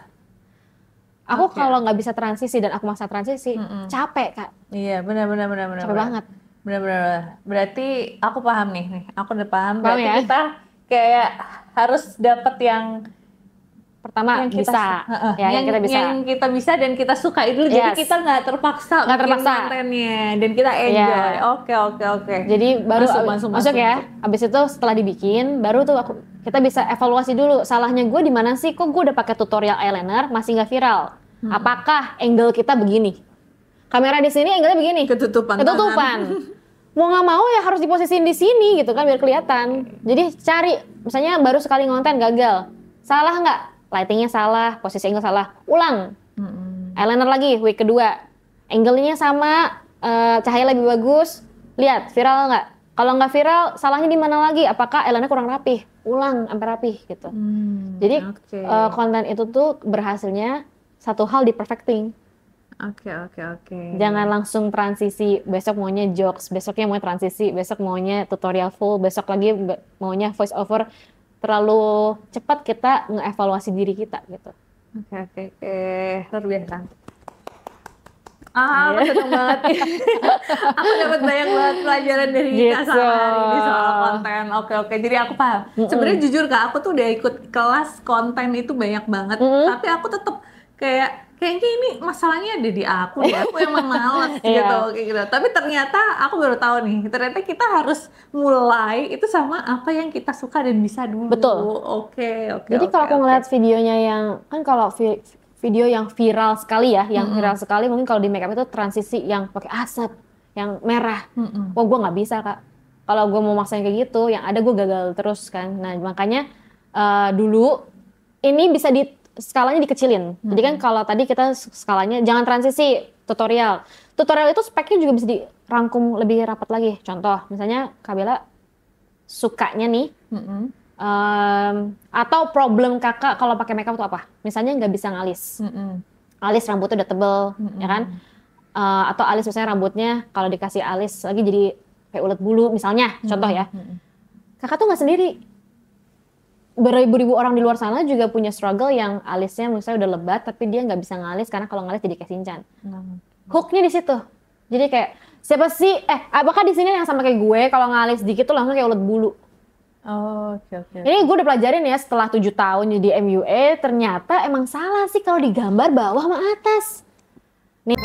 Aku kalau nggak bisa transisi dan aku maksa transisi, capek kak. Iya benar. Capek banget. Benar. Berarti aku paham nih. Aku udah paham. Berarti ya? kita kayak harus dapat yang pertama yang bisa, yang kita bisa dan kita suka itu. Jadi kita nggak terpaksa bikin kontennya dan kita enjoy. Oke. Jadi baru masuk ya. Abis itu setelah dibikin, baru tuh kita bisa evaluasi dulu. Salahnya gue di mana sih? Kok gue udah pakai tutorial eyeliner masih nggak viral? Apakah angle kita begini? Kamera di sini angle-nya begini. Ketutupan. Mau nggak mau ya harus diposisiin di sini gitu kan biar kelihatan. Jadi cari, misalnya baru sekali ngonten gagal, salah nggak? Lightingnya salah, posisi angle salah, ulang. Eyeliner lagi, week kedua, angle-nya sama, cahaya lebih bagus, lihat viral nggak? Kalau nggak viral, salahnya di mana lagi? Apakah eyeliner kurang rapih? Ulang sampai rapih gitu. Jadi konten itu tuh berhasilnya satu hal di perfecting. Oke. Jangan langsung transisi, besok maunya jokes, besoknya mau transisi, besok maunya tutorial full, besok lagi maunya voice over. Terlalu cepat kita ngevaluasi diri kita gitu. Oke. Luar biasa. Aku seneng banget. Aku dapat banyak banget pelajaran dari Kak Sahari ini soal konten. Oke. Jadi aku paham. Sebenarnya jujur Kak, aku tuh udah ikut kelas konten itu banyak banget. Tapi aku tetap kayaknya ini masalahnya ada di aku deh. Aku emang males gitu, kayak gitu. Tapi ternyata aku baru tahu nih, ternyata kita harus mulai itu sama apa yang kita suka dan bisa dulu. Betul. Oke. Jadi kalau aku ngeliat videonya yang kan kalau video yang viral sekali ya, yang viral sekali mungkin kalau di makeup itu transisi yang pakai asap, yang merah. Wah, gue nggak bisa Kak. Kalau gue mau maksain kayak gitu, yang ada gue gagal terus kan. Nah makanya dulu ini bisa skalanya dikecilin. Jadi kan kalau tadi kita skalanya jangan transisi tutorial. Tutorial itu speknya juga bisa dirangkum lebih rapat lagi. Contoh, misalnya Kak Bella sukanya nih, atau problem kakak kalau pakai makeup itu apa? Misalnya nggak bisa ngalis, alis rambutnya udah tebel, ya kan? Atau alis misalnya rambutnya kalau dikasih alis lagi jadi kayak ulet bulu, misalnya, contoh ya. Kakak tuh nggak sendiri. Beribu-ribu orang di luar sana juga punya struggle yang alisnya misalnya udah lebat tapi dia nggak bisa ngalis karena kalau ngalis jadi kayak Shinchan. Hooknya di situ. Jadi kayak siapa sih? Apakah di sini yang sama kayak gue kalau ngalis dikit tuh langsung kayak ulet bulu? Oke. Ini gue udah pelajarin ya setelah 7 tahun jadi MUA ternyata emang salah sih kalau digambar bawah sama atas. Nih.